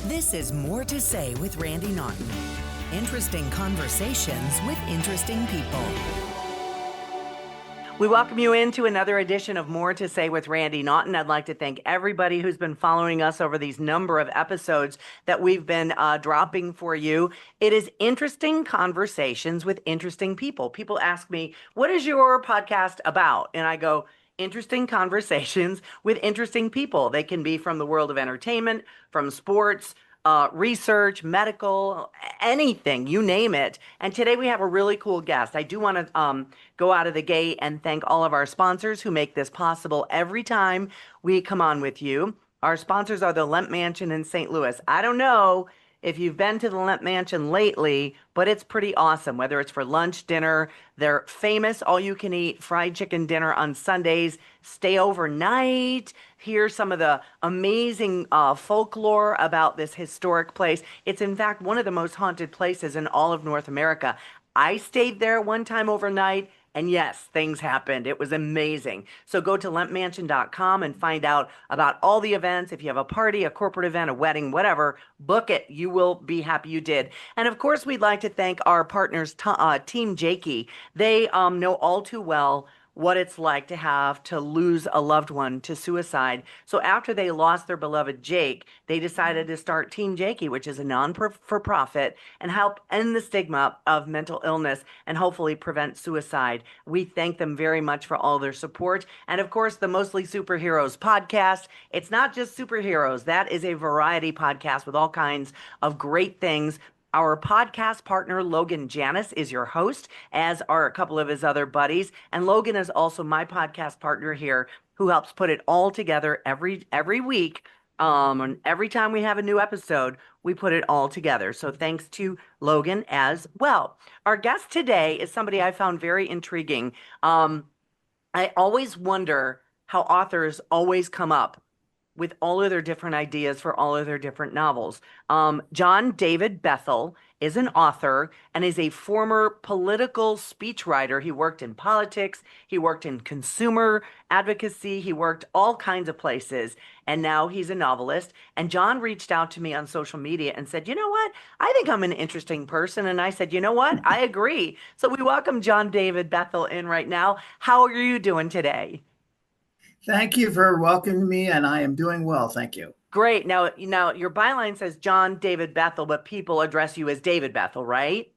This is More to Say with Randy Naughton. Interesting conversations with interesting people. We welcome you into another edition of More to Say with Randy Naughton. I'd like to thank everybody who's been following us over these number of episodes that we've been dropping for you. It is interesting conversations with interesting people. People ask me, what is your podcast about? And I go, interesting conversations with interesting people. They can be from the world of entertainment, from sports, research, medical, anything, you name it. And today we have a really cool guest. I do want to go out of the gate and thank all of our sponsors who make this possible every time we come on with you. Our sponsors are the Lemp Mansion in St. Louis. I don't know if you've been to the Lemp Mansion lately, but it's pretty awesome. Whether it's for lunch, dinner, they're famous all-you-can-eat fried chicken dinner on Sundays. Stay overnight. Hear some of the amazing folklore about this historic place. It's in fact one of the most haunted places in all of North America. I stayed there one time overnight. And yes, things happened. It was amazing. So go to lempmansion.com and find out about all the events. If you have a party, a corporate event, a wedding, whatever, book it. You will be happy you did. And of course, we'd like to thank our partners, Team Jakey. They know all too well what it's like to have to lose a loved one to suicide. So after they lost their beloved Jake, they decided to start Team Jakey, which is a non-for-profit, and help end the stigma of mental illness and hopefully prevent suicide. We thank them very much for all their support. And of course, the Mostly Superheroes podcast. It's not just superheroes. That is a variety podcast with all kinds of great things. Our podcast partner, Logan Janis, is your host, as are a couple of his other buddies. And Logan is also my podcast partner here, who helps put it all together every week. And every time we have a new episode, we put it all together. So thanks to Logan as well. Our guest today is somebody I found very intriguing. I always wonder how authors always come up with all of their different ideas for all of their different novels. John David Bethel is an author and is a former political speechwriter. He worked in politics, he worked in consumer advocacy, he worked all kinds of places, and now he's a novelist. And John reached out to me on social media and said, you know what? I think I'm an interesting person. And I said, you know what? I agree. So we welcome John David Bethel in right now. How are you doing today? Thank you for welcoming me, and I am doing well. Thank you. Great. Now your byline says John David Bethel, but people address you as David Bethel, right?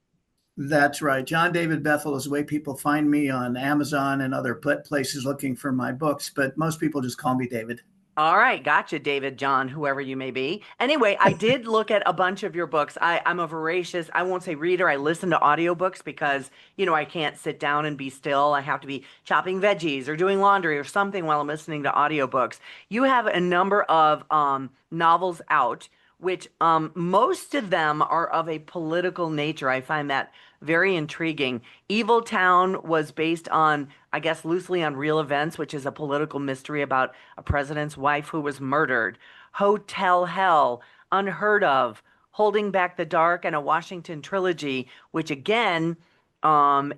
That's right. John David Bethel is the way people find me on Amazon and other places looking for my books, but most people just call me David. All right. Gotcha, David, John, whoever you may be. Anyway, I did look at a bunch of your books. I'm a voracious, I won't say reader. I listen to audiobooks because, I can't sit down and be still. I have to be chopping veggies or doing laundry or something while I'm listening to audiobooks. You have a number of novels out, which most of them are of a political nature. I find that very intriguing. Evil Town was based on, I guess, loosely on real events, which is a political mystery about a president's wife who was murdered. Hotel Hell, Unheard Of, Holding Back the Dark, and a Washington trilogy, which again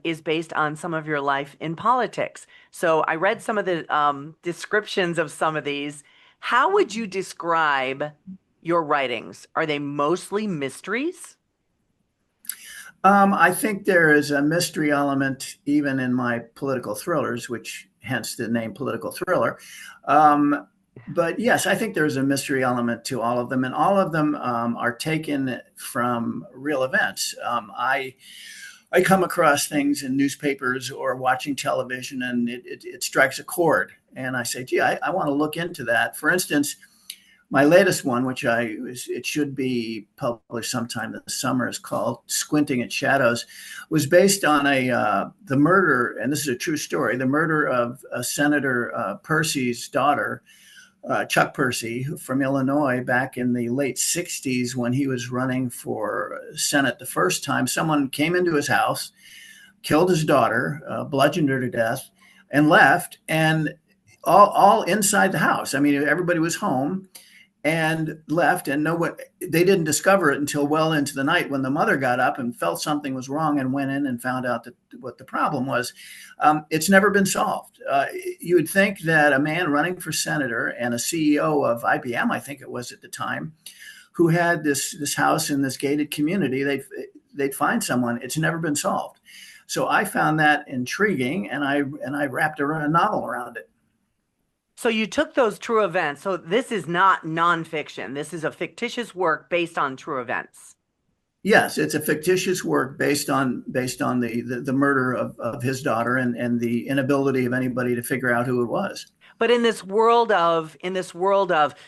is based on some of your life in politics. So I read some of the descriptions of some of these. How would you describe your writings? Are they mostly mysteries? I think there is a mystery element even in my political thrillers, which hence the name political thriller. But yes, I think there's a mystery element to all of them, and all of them are taken from real events. I come across things in newspapers or watching television, and it strikes a chord. And I say, gee, I want to look into that. For instance, my latest one, which it should be published sometime this summer, is called Squinting at Shadows, was based on the murder, and this is a true story, the murder of Senator Percy's daughter, Chuck Percy, from Illinois, back in the late 60s when he was running for Senate the first time. Someone came into his house, killed his daughter, bludgeoned her to death, and left, and all inside the house. I mean, everybody was home. and left. And no one, they didn't discover it until well into the night when the mother got up and felt something was wrong and went in and found out that what the problem was. It's never been solved. You would think that a man running for senator and a CEO of IBM, I think it was at the time, who had this house in this gated community, they'd find someone. It's never been solved. So I found that intriguing, and I wrapped a novel around it. So you took those true events. So this is not nonfiction. This is a fictitious work based on true events. Yes, it's a fictitious work based on the murder of his daughter and the inability of anybody to figure out who it was. But in this world of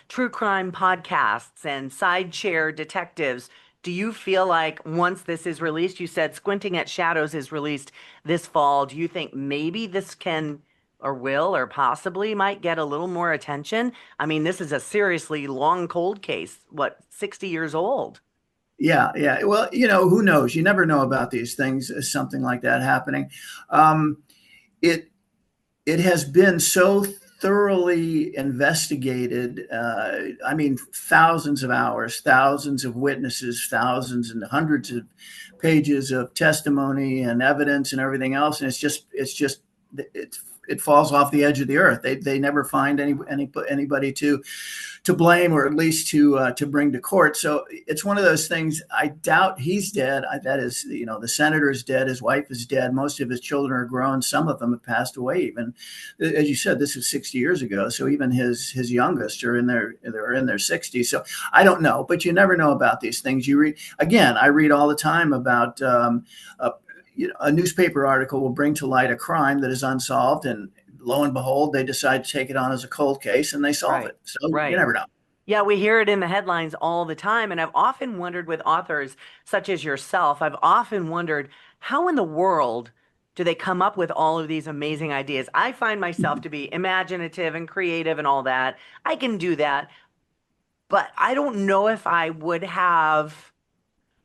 true crime podcasts and side chair detectives, do you feel like once this is released, you said Squinting at Shadows is released this fall, do you think maybe this can or will or possibly might get a little more attention? I mean, this is a seriously long cold case, what, 60 years old? Yeah, yeah. Well, who knows? You never know about these things, something like that happening. Um, it it has been so thoroughly investigated. I mean, thousands of hours, thousands of witnesses, thousands and hundreds of pages of testimony and evidence and everything else. And it falls off the edge of the earth. They never find anybody to blame, or at least to bring to court. So it's one of those things. I doubt he's dead. That is, the senator is dead. His wife is dead. Most of his children are grown. Some of them have passed away. Even, as you said, this was 60 years ago. So even his youngest are in their 60s. So I don't know, but you never know about these things. You read again. I read all the time about a newspaper article will bring to light a crime that is unsolved, and lo and behold, they decide to take it on as a cold case and they solve Right. it. So you Right. never know. Yeah, we hear it in the headlines all the time. And I've often wondered with authors such as yourself, I've often wondered how in the world do they come up with all of these amazing ideas? I find myself to be imaginative and creative and all that. I can do that, but I don't know if I would have,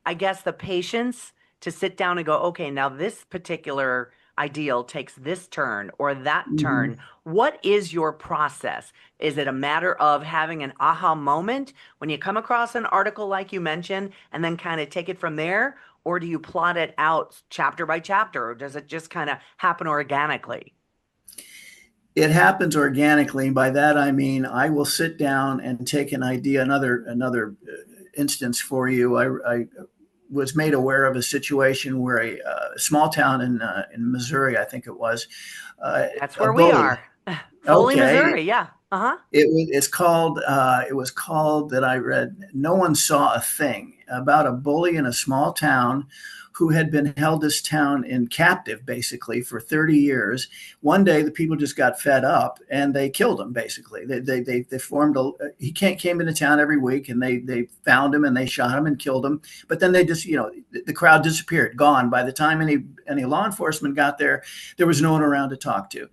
I guess, the patience to sit down and go, okay, now this particular ideal takes this turn or that Mhm. turn. What is your process? Is it a matter of having an aha moment when you come across an article like you mentioned and then kind of take it from there? Or do you plot it out chapter by chapter? Or does it just kind of happen organically? It happens organically. By that I mean I will sit down and take an idea. Another instance for you. I was made aware of a situation where a small town in Missouri, I think it was, That's a where we bully. are. Foley, Okay, Missouri. Yeah. Uh-huh. it was called that I read. No one saw a thing, about a bully in a small town who had been held this town in captive basically for 30 years. One day the people just got fed up and they killed him. Basically, they formed a. He came into town every week and they found him and they shot him and killed him. But then they just the crowd disappeared, gone. By the time any law enforcement got there, there was no one around to talk to.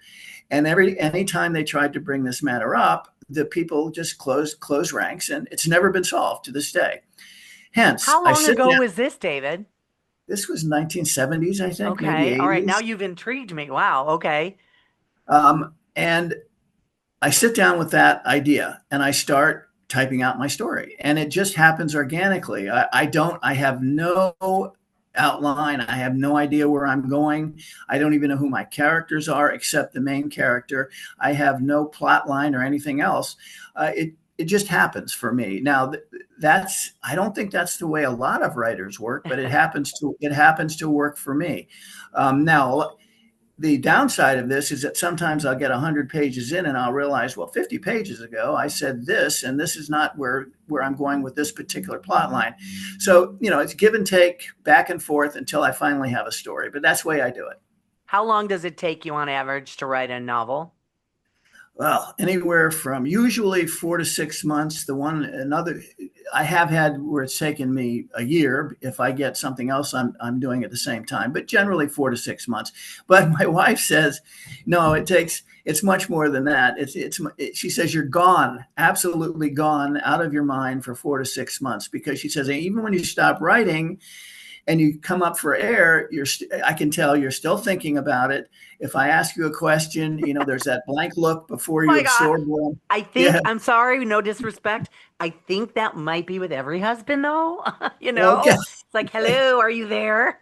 And anytime they tried to bring this matter up, the people just closed ranks, and it's never been solved to this day. Hence, How I long sit ago down. was this, David? This was 1970s, I think, maybe Okay. All right. Now 80s. you've intrigued me. Wow. Okay. And I sit down with that idea and I start typing out my story, and it just happens organically. I have no outline. I have no idea where I'm going. I don't even know who my characters are except the main character. I have no plot line or anything else. It just happens for me. Now, that's I don't think that's the way a lot of writers work, but it happens to work for me. Now, the downside of this is that sometimes I'll get 100 pages in and I'll realize, well, 50 pages ago I said this, and this is not where I'm going with this particular plot line. So it's give and take, back and forth until I finally have a story. But that's the way I do it. How long does it take you on average to write a novel? Well, anywhere from usually 4 to 6 months. The one another I have had where it's taken me a year if I get something else I'm doing at the same time, but generally 4 to 6 months. But my wife says, no, it's much more than that. She says you're gone, absolutely gone out of your mind for 4 to 6 months, because she says even when you stop writing and you come up for air, I can tell you're still thinking about it. If I ask you a question, there's that blank look before Oh you my God. absorb one. I Yeah. think, I'm sorry, no disrespect. I think that might be with every husband, though. Okay. It's like, hello, are you there?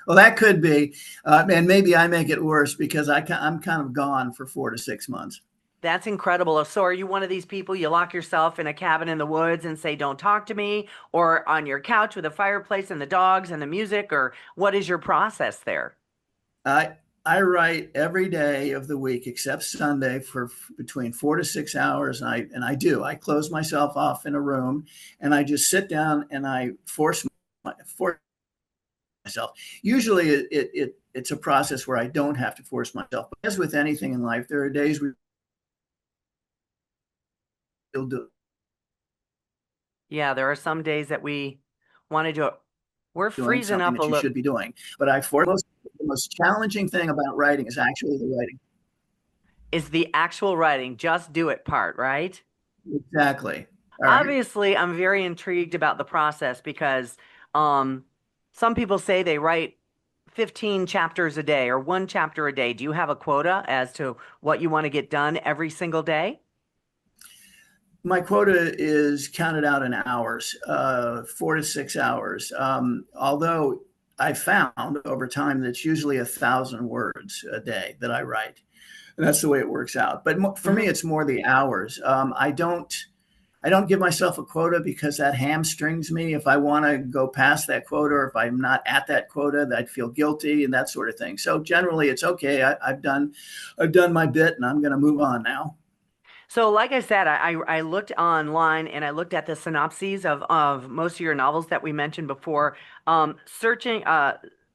Well, that could be, and maybe I make it worse because I'm kind of gone for 4 to 6 months. That's incredible. So, are you one of these people you lock yourself in a cabin in the woods and say, don't talk to me, or on your couch with a fireplace and the dogs and the music, or what is your process there? I I write every day of the week except Sunday for between 4 to 6 hours, and I do. I close myself off in a room, and I just sit down and I force myself. Usually, it's a process where I don't have to force myself. But as with anything in life, there are days we will do Yeah, there are some days that we want to do it. We're doing freezing something up a that you little. should be doing. But the most challenging thing about writing is actually the writing. Is the actual writing, just do it part, right? Exactly. All right. Obviously, I'm very intrigued about the process because um, some people say they write 15 chapters a day or one chapter a day. Do you have a quota as to what you want to get done every single day? My quota is counted out in hours, 4 to 6 hours. Although I found over time that it's usually 1,000 words a day that I write. And that's the way it works out. But for me, Hmm. it's more the hours. I don't give myself a quota because that hamstrings me. If I want to go past that quota, or if I'm not at that quota, I'd feel guilty and that sort of thing. So generally, it's okay. I've done my bit, and I'm going to move on now. So, like I said, I looked online and I looked at the synopses of most of your novels that we mentioned before. Searching,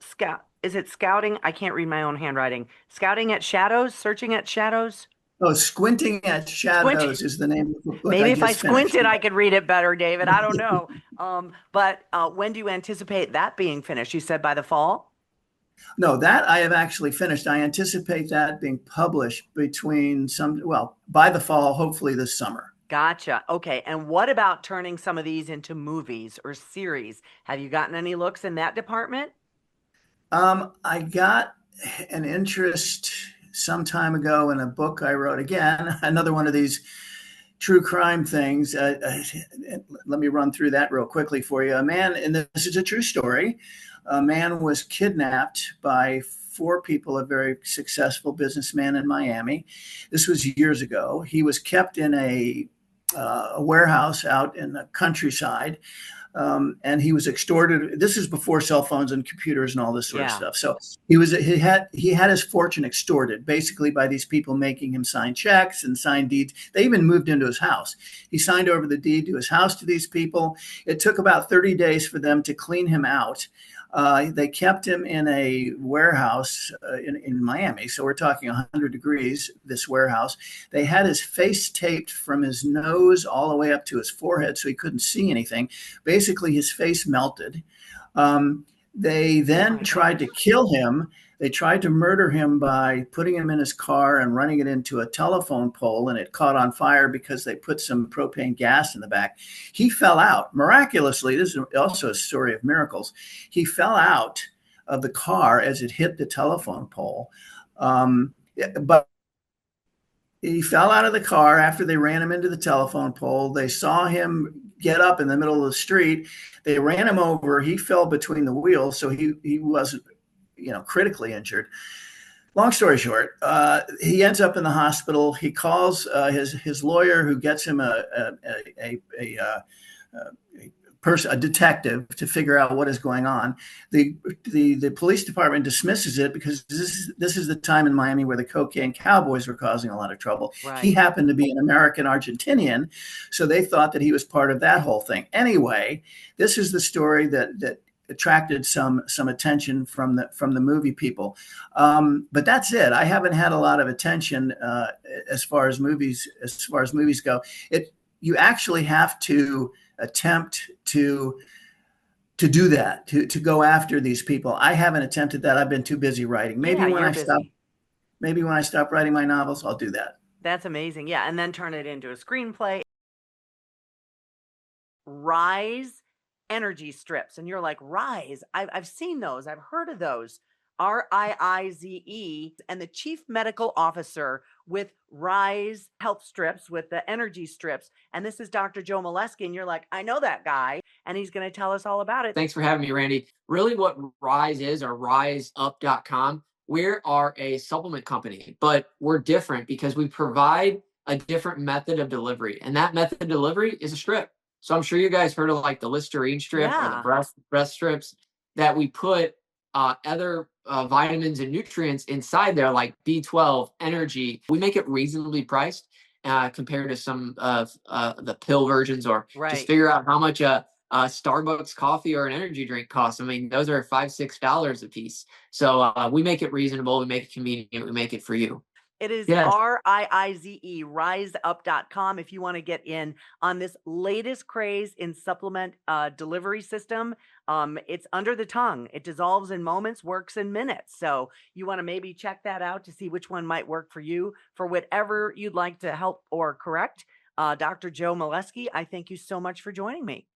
scout, is it scouting? I can't read my own handwriting. Scouting at shadows, searching at shadows, Oh, Squinting at squinting. Shadows is the name of the book I Maybe if I just finished. squinted, I could read it better, David. I don't know. But when do you anticipate that being finished? You said by the fall? No, that I have actually finished. I anticipate that being published by the fall, hopefully this summer. Gotcha. Okay. And what about turning some of these into movies or series? Have you gotten any looks in that department? I got an interest some time ago in a book I wrote. Again, another one of these true crime things. Let me run through that real quickly for you. And this is a true story. A man was kidnapped by four people, a very successful businessman in Miami. This was years ago. He was kept in a warehouse out in the countryside, and he was extorted. This is before cell phones and computers and all this sort of Yeah. stuff. So he had his fortune extorted basically by these people making him sign checks and sign deeds. They even moved into his house. He signed over the deed to his house to these people. It took about 30 days for them to clean him out. They kept him in a warehouse in Miami. So we're talking 100 degrees, this warehouse. They had his face taped from his nose all the way up to his forehead so he couldn't see anything. Basically, his face melted. They Oh then my tried gosh. to kill him. They tried to murder him by putting him in his car and running it into a telephone pole, and it caught on fire because they put some propane gas in the back. He fell out. Miraculously, this is also a story of miracles. He fell out of the car as it hit the telephone pole. But he fell out of the car after they ran him into the telephone pole. They saw him get up in the middle of the street. They ran him over. He fell between the wheels, so he wasn't, critically injured. Long story short, he ends up in the hospital. He calls his lawyer, who gets him a person, a detective, to figure out what is going on. The police department dismisses it because this is the time in Miami where the cocaine cowboys were causing a lot of trouble. He Right. happened to be an American Argentinian, so they thought that he was part of that whole thing. Anyway, this is the story that attracted some attention from the movie people. But that's it. I haven't had a lot of attention as far as movies go. It You actually have to attempt to do that, to go after these people. I haven't attempted that. I've been too busy writing. Yeah, you're busy. Maybe when I stop writing my novels, I'll do that. That's amazing. Yeah. And then turn it into a screenplay. Rise. energy strips. And you're like, Rise, I've seen those, I've heard of those. Rize, and the chief medical officer with Rise Health Strips, with the energy strips. And this is Dr. Joe Molesky. And you're like, I know that guy. And he's going to tell us all about it. Thanks for having me, Randy. Really, what Rise is, or riseup.com, we are a supplement company, but we're different because we provide a different method of delivery. And that method of delivery is a strip. So I'm sure you guys heard of like the Listerine strip or the breast strips, that we put other vitamins and nutrients inside there, like B12, energy. We make it reasonably priced compared to some of the pill versions, or just figure out how much a Starbucks coffee or an energy drink costs. I mean, those are $5-6 a piece. So we make it reasonable, we make it convenient, we make it for you. It is RIIZE, riseup.com. If you want to get in on this latest craze in supplement delivery system, it's under the tongue. It dissolves in moments, works in minutes. So you want to maybe check that out to see which one might work for you, for whatever you'd like to help or correct. Dr. Joe Molesky, I thank you so much for joining me.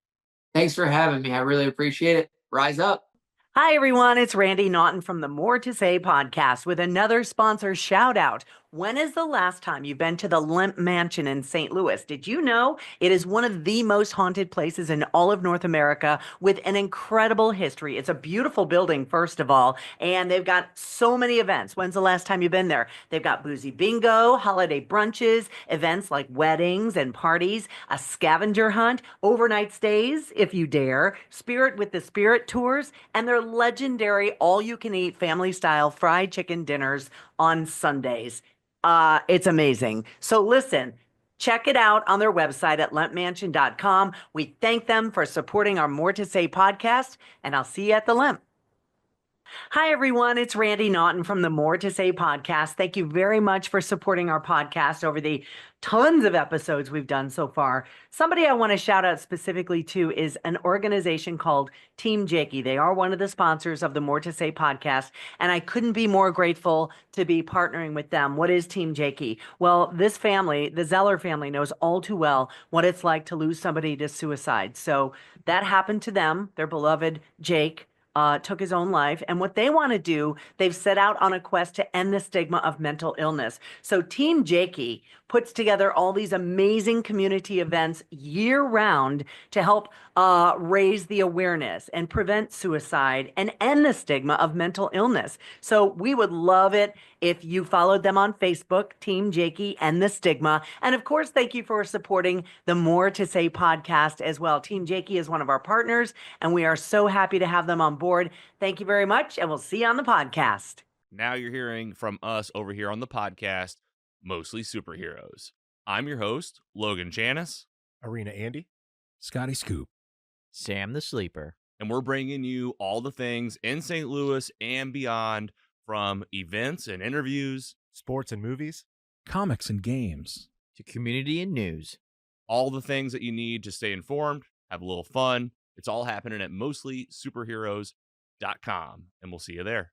Thanks for having me. I really appreciate it. Rise up. Hi, everyone. It's Randy Naughton from the More to Say podcast with another sponsor shout out. When is the last time you've been to the Lemp Mansion in St. Louis? Did you know it is one of the most haunted places in all of North America, with an incredible history? It's a beautiful building, first of all, and they've got so many events. When's the last time you've been there? They've got boozy bingo, holiday brunches, events like weddings and parties, a scavenger hunt, overnight stays, if you dare, Spirit with the Spirit tours, and their legendary all-you-can-eat family-style fried chicken dinners on Sundays. It's amazing. So listen, check it out on their website at lempmansion.com. We thank them for supporting our More to Say podcast, and I'll see you at the Lemp. Hi, everyone. It's Randy Naughton from the More to Say podcast. Thank you very much for supporting our podcast over the tons of episodes we've done so far. Somebody I want to shout out specifically to is an organization called Team Jakey. They are one of the sponsors of the More to Say podcast, and I couldn't be more grateful to be partnering with them. What is Team Jakey? Well, this family, the Zeller family, knows all too well what it's like to lose somebody to suicide. So that happened to them. Their beloved Jake took his own life. And what they want to do, they've set out on a quest to end the stigma of mental illness. So Team Jakey puts together all these amazing community events year round to help raise the awareness and prevent suicide and end the stigma of mental illness. So we would love it if you followed them on Facebook, Team Jakey and the Stigma. And of course, thank you for supporting the More to Say podcast as well. Team Jakey is one of our partners, and we are so happy to have them on board. Thank you very much, and we'll see you on the podcast. Now you're hearing from us over here on the podcast, Mostly Superheroes. I'm your host, Logan Janis. Arena Andy. Scotty Scoop. Sam the Sleeper. And we're bringing you all the things in St. Louis and beyond, from events and interviews, sports and movies, comics and games, to community and news. All the things that you need to stay informed, have a little fun. It's all happening at mostlysuperheroes.com, and we'll see you there.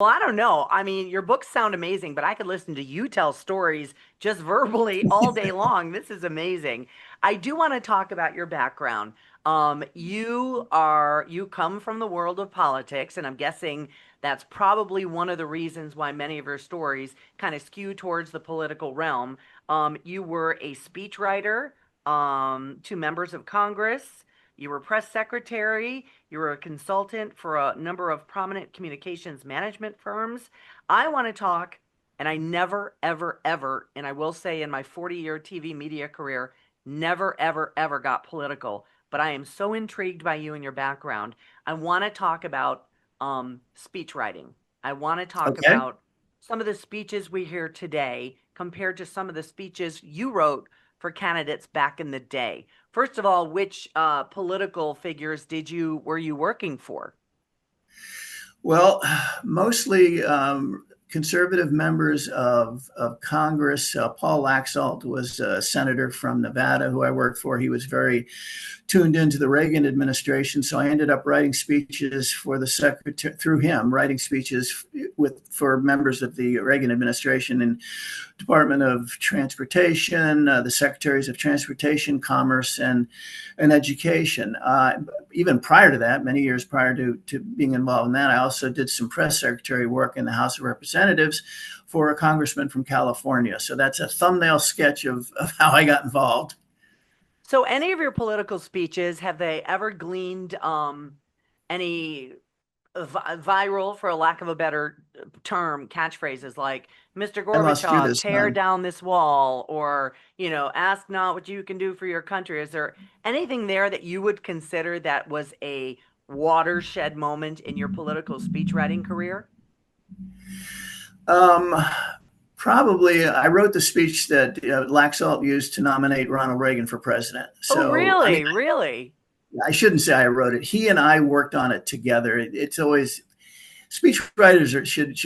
Well, I don't know. I mean, your books sound amazing, but I could listen to you tell stories just verbally all day long. This is amazing. I do want to talk about your background. You come from the world of politics, and I'm guessing that's probably one of the reasons why many of your stories kind of skew towards the political realm. You were a speechwriter to members of Congress. You were press secretary. You were a consultant for a number of prominent communications management firms. I want to talk, and I never, ever, ever, and I will say in my 40-year TV media career, never, ever, ever got political. But I am so intrigued by you and your background. I want to talk about speech writing. I want to talk about some of the speeches we hear today compared to some of the speeches you wrote for candidates back in the day. First of all, which political figures were you working for? Well, mostly conservative members of Congress. Paul Laxalt was a senator from Nevada who I worked for. He was very tuned into the Reagan administration. So I ended up writing speeches for the secretary through him, writing speeches for members of the Reagan administration in Department of Transportation, the secretaries of Transportation, Commerce, and Education. Even prior to that, many years prior to being involved in that, I also did some press secretary work in the House of Representatives for a congressman from California. So that's a thumbnail sketch of how I got involved. So any of your political speeches, have they ever gleaned any viral, for a lack of a better term, catchphrases like Mr. Gorbachev, tear down this wall, or, ask not what you can do for your country? Is there anything there that you would consider that was a watershed moment in your political speech writing career? Probably, I wrote the speech that Laxalt used to nominate Ronald Reagan for president. So, really? I mean, really? I shouldn't say I wrote it. He and I worked on it together. It's always speech writers should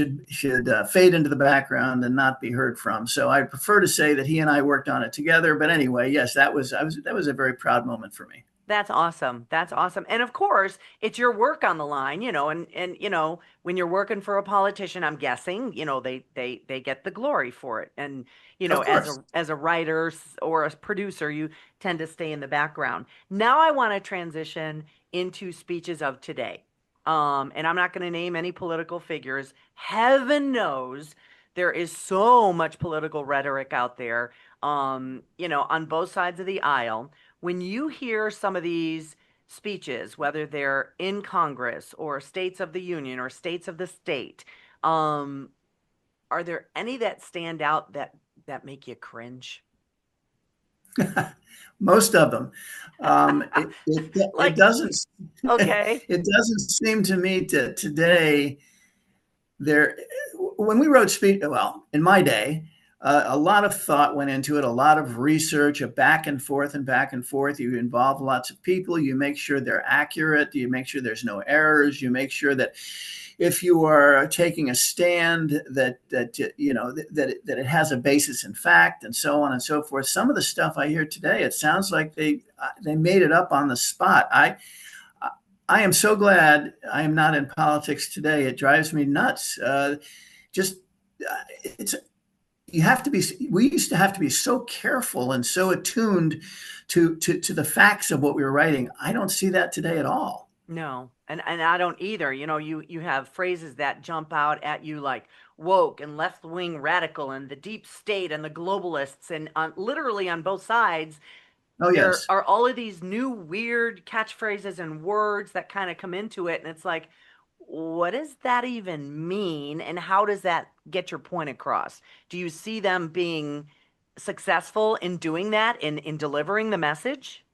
fade into the background and not be heard from. So I prefer to say that he and I worked on it together. But anyway, yes, that was a very proud moment for me. That's awesome. That's awesome. And of course, it's your work on the line, and when you're working for a politician, I'm guessing, they get the glory for it. And, as a writer or a producer, you tend to stay in the background. Now I want to transition into speeches of today. And I'm not going to name any political figures. Heaven knows there is so much political rhetoric out there, on both sides of the aisle. When you hear some of these speeches, whether they're in Congress or states of the union or states of the state, are there any that stand out that make you cringe? Most of them. It doesn't. Okay. It doesn't seem to me that today when we wrote speech. Well, in my day, a lot of thought went into it, a lot of research, a back and forth and back and forth. You involve lots of people. You make sure they're accurate. You make sure there's no errors. You make sure that if you are taking a stand that it has a basis in fact, and so on and so forth. Some of the stuff I hear today, it sounds like they made it up on the spot. I am so glad I am not in politics today. It drives me nuts. We used to have to be so careful and so attuned to the facts of what we were writing. I don't see that today at all. No, and I don't either. You have phrases that jump out at you like woke and left-wing radical and the deep state and the globalists, and literally on both sides. Oh, there yes. are all of these new weird catchphrases and words that kind of come into it, and it's like, what does that even mean, and how does that get your point across? Do you see them being successful in doing that, in delivering the message?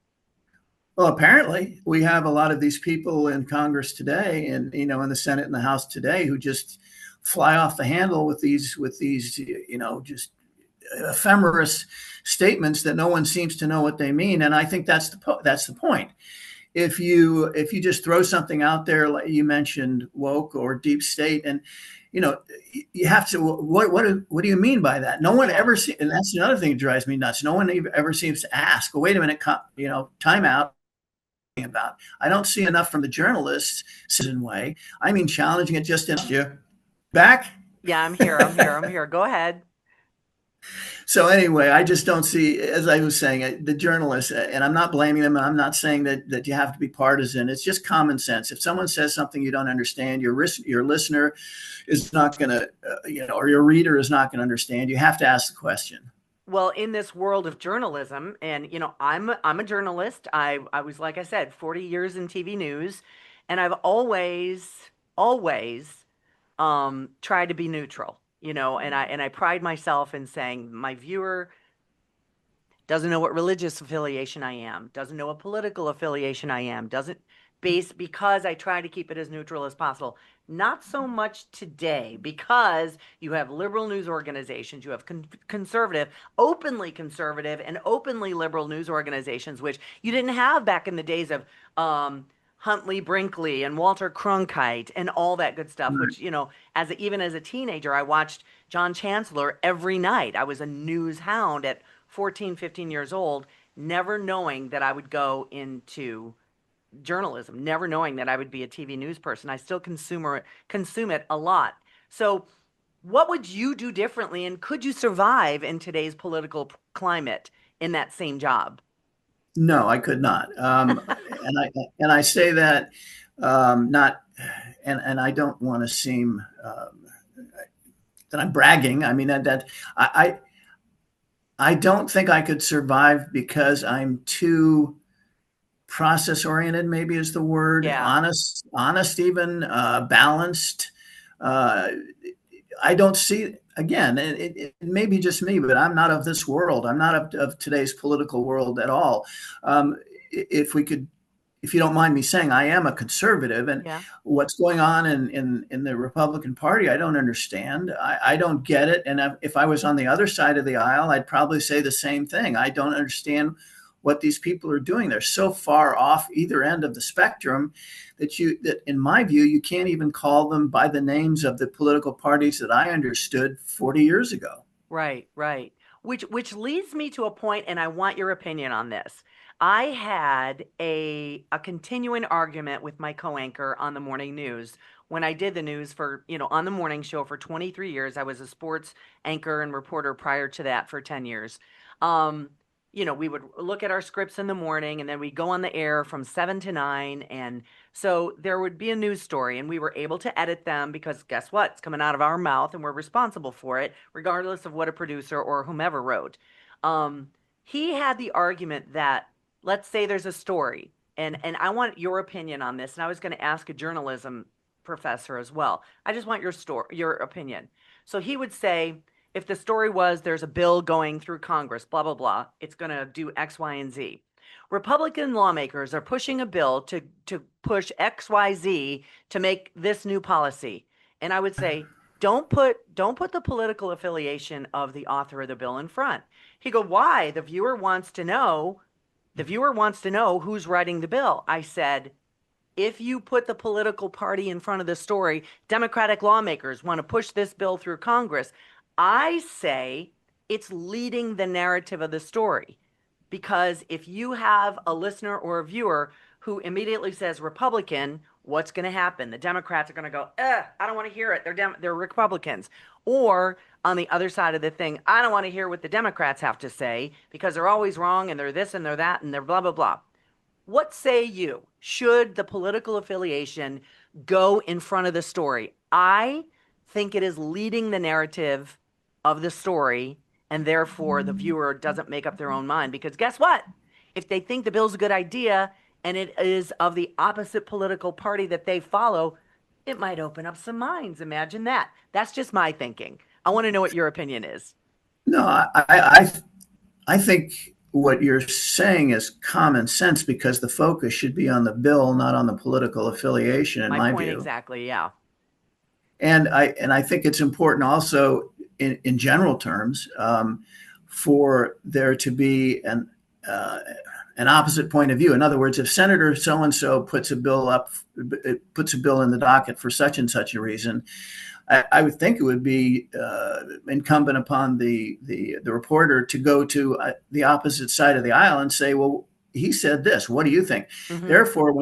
Well, apparently we have a lot of these people in Congress today, and in the Senate and the House today, who just fly off the handle with these just ephemeris statements that no one seems to know what they mean. And I think that's the point. If you just throw something out there, like you mentioned, woke or deep state, and you have to. What do you mean by that? No one ever see, and that's another thing that drives me nuts. No one ever seems to ask. Well, wait a minute, time out. About. I don't see enough from the journalists citizen way. I mean, challenging it just in you. Back? Yeah, I'm here. Go ahead. So anyway, I just don't see, as I was saying, the journalists, and I'm not blaming them, and I'm not saying that you have to be partisan. It's just common sense. If someone says something you don't understand, your listener is not going to, or your reader is not going to understand. You have to ask the question. Well, in this world of journalism, and I'm a journalist. I was, like I said, 40 years in TV news, and I've always tried to be neutral. And I pride myself in saying my viewer doesn't know what religious affiliation I am, doesn't know what political affiliation I am, because I try to keep it as neutral as possible. Not so much today, because you have liberal news organizations, you have conservative, openly conservative and openly liberal news organizations, which you didn't have back in the days of Huntley Brinkley and Walter Cronkite and all that good stuff, which, even as a teenager, I watched John Chancellor every night. I was a news hound at 14, 15 years old, never knowing that I would go into journalism, never knowing that I would be a TV news person. I still consume it a lot. So what would you do differently, and could you survive in today's political climate in that same job? No, I could not. And I say that not, and I don't want to seem that I'm bragging. I mean that I don't think I could survive because I'm too process oriented. Maybe is the word. Yeah. Honest, even balanced. I don't see, again, it may be just me, but I'm not of this world. I'm not of today's political world at all. If you don't mind me saying, I am a conservative, and what's going on in the Republican Party, I don't understand. I don't get it. And if I was on the other side of the aisle, I'd probably say the same thing. I don't understand what these people are doing. They're so far off either end of the spectrum that in my view, you can't even call them by the names of the political parties that I understood 40 years ago. Right, right. Which leads me to a point, and I want your opinion on this. I had a continuing argument with my co-anchor on the morning news when I did the news for, on the morning show for 23 years. I was a sports anchor and reporter prior to that for 10 years. We would look at our scripts in the morning, and then we'd go on the air from 7 to 9. And so there would be a news story, and we were able to edit them because guess what? It's coming out of our mouth, and we're responsible for it, regardless of what a producer or whomever wrote. He had the argument that, let's say there's a story, and I want your opinion on this, and I was going to ask a journalism professor as well. I just want your opinion. So he would say, if the story was there's a bill going through Congress, blah, blah, blah, it's going to do X, Y, and Z. Republican lawmakers are pushing a bill to push X, Y, Z to make this new policy. And I would say, don't put the political affiliation of the author of the bill in front. He'd go, why? The viewer wants to know who's writing the bill. I said, if you put the political party in front of the story, Democratic lawmakers want to push this bill through Congress. I say it's leading the narrative of the story, because if you have a listener or a viewer who immediately says Republican, what's going to happen? The Democrats are going to go, I don't want to hear it. They're Republicans. Or on the other side of the thing, I don't want to hear what the Democrats have to say because they're always wrong and they're this and they're that and they're blah, blah, blah. What say you? Should the political affiliation go in front of the story? I think it is leading the narrative of the story, and therefore the viewer doesn't make up their own mind, because guess what? If they think the bill's a good idea and it is of the opposite political party that they follow, it might open up some minds. Imagine that. That's just my thinking. I want to know what your opinion is. No, I think what you're saying is common sense, because the focus should be on the bill, not on the political affiliation, in my point view. Exactly, yeah. And I think it's important also, in general terms, for there to be an opposite point of view. In other words, if Senator so-and-so puts a bill in the docket for such and such a reason, I would think it would be incumbent upon the reporter to go to the opposite side of the aisle and say, well, he said this, what do you think? Mm-hmm. Therefore,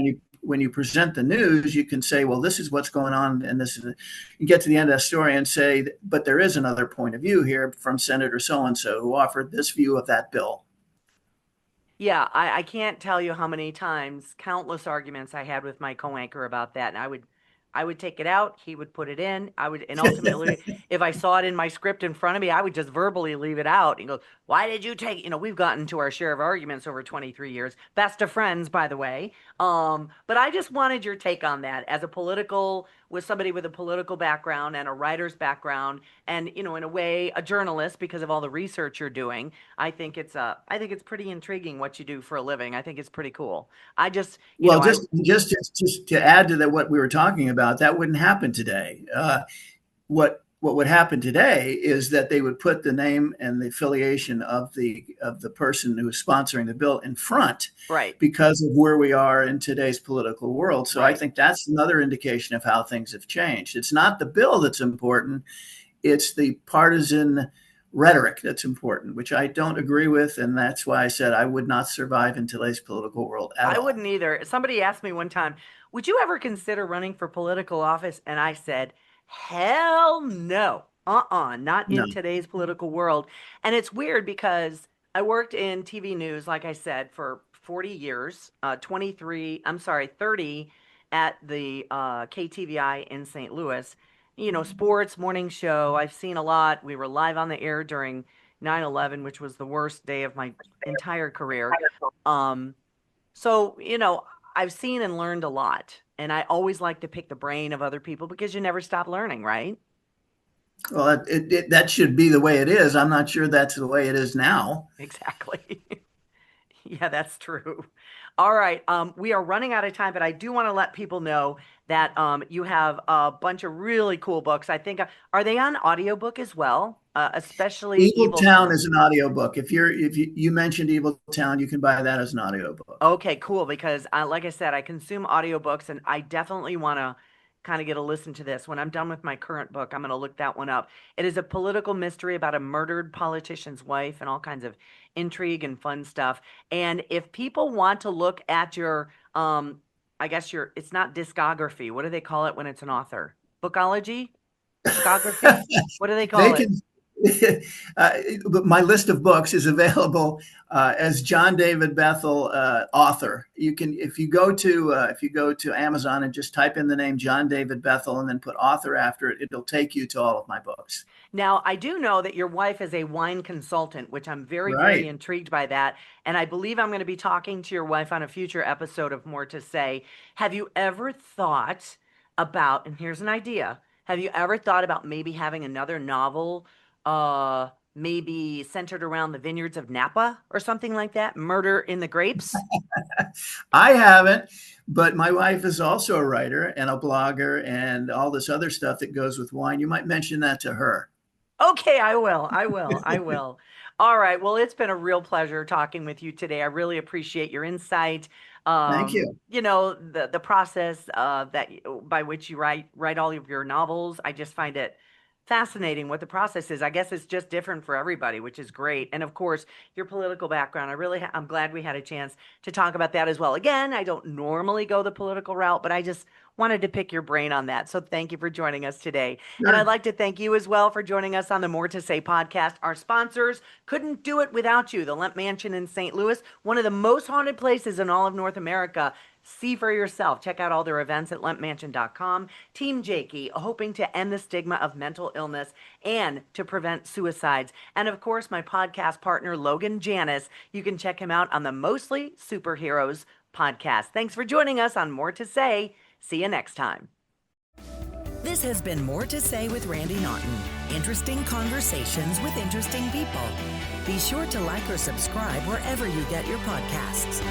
when you present the news, you can say, well, this is what's going on, and you get to the end of the story and say, but there is another point of view here from Senator so-and-so who offered this view of that bill. Yeah, I can't tell you how many times, countless arguments I had with my co-anchor about that, and I would take it out, he would put it in, and ultimately, if I saw it in my script in front of me, I would just verbally leave it out and go, why did you take, we've gotten to our share of arguments over 23 years, best of friends, by the way. But I just wanted your take on that as with somebody with a political background and a writer's background, and, in a way, a journalist, because of all the research you're doing. I think it's pretty intriguing what you do for a living. I think it's pretty cool. Just to add to that, what we were talking about, that wouldn't happen today. What what would happen today is that they would put the name and the affiliation of the person who is sponsoring the bill in front, Right. because of where we are in today's political world. So Right. I think that's another indication of how things have changed. It's not the bill that's important, it's the partisan rhetoric that's important, which I don't agree with, and that's why I said I would not survive in today's political world at I all. wouldn't either. Somebody asked me one time, would you ever consider running for political office? And I said, hell no. Not No. in today's political world. And it's weird because I worked in TV news, like I said, for 40 years, 30 at the KTVI in St. Louis. Sports, morning show. I've seen a lot. We were live on the air during 9/11, which was the worst day of my entire career. Um, so, I've seen and learned a lot. And I always like to pick the brain of other people because you never stop learning, right? Well, that should be the way it is. I'm not sure that's the way it is now. Exactly. Yeah, that's true. All right. We are running out of time, but I do want to let people know that you have a bunch of really cool books. I think, are they on audiobook as well? Especially Evil Town is an audiobook. If you mentioned Evil Town, you can buy that as an audiobook. Okay, cool. Because like I said, I consume audiobooks and I definitely want to kind of get a listen to this. When I'm done with my current book, I'm going to look that one up. It is a political mystery about a murdered politician's wife and all kinds of intrigue and fun stuff. And if people want to look at your, I guess it's not discography. What do they call it when it's an author? Bookology? Discography? What do they call it? My list of books is available as John David Bethel author. You can, if you go to Amazon and just type in the name John David Bethel and then put author after it, it'll take you to all of my books. Now, I do know that your wife is a wine consultant, which I'm very, Right. very intrigued by that. And I believe I'm going to be talking to your wife on a future episode of More to Say. Have you ever thought about, and here's an idea, have you ever thought about maybe having another novel maybe centered around the vineyards of Napa or something like that? Murder in the Grapes? I haven't, but my wife is also a writer and a blogger and all this other stuff that goes with wine. You might mention that to her. Okay, I will. All right. Well, it's been a real pleasure talking with you today. I really appreciate your insight. Thank you. The process by which you write all of your novels. I just find it fascinating what the process is. I guess it's just different for everybody, which is great. And of course, your political background. I'm glad we had a chance to talk about that as well. Again, I don't normally go the political route, but I just wanted to pick your brain on that. So thank you for joining us today. Sure. And I'd like to thank you as well for joining us on the More to Say podcast. Our sponsors couldn't do it without you. The Lemp Mansion in St. Louis, one of the most haunted places in all of North America. See for yourself. Check out all their events at lempmansion.com. Team Jakey, hoping to end the stigma of mental illness and to prevent suicides. And of course, my podcast partner, Logan Janis. You can check him out on the Mostly Superheroes podcast. Thanks for joining us on More to Say. See you next time. This has been More to Say with Randy Naughton. Interesting conversations with interesting people. Be sure to like or subscribe wherever you get your podcasts.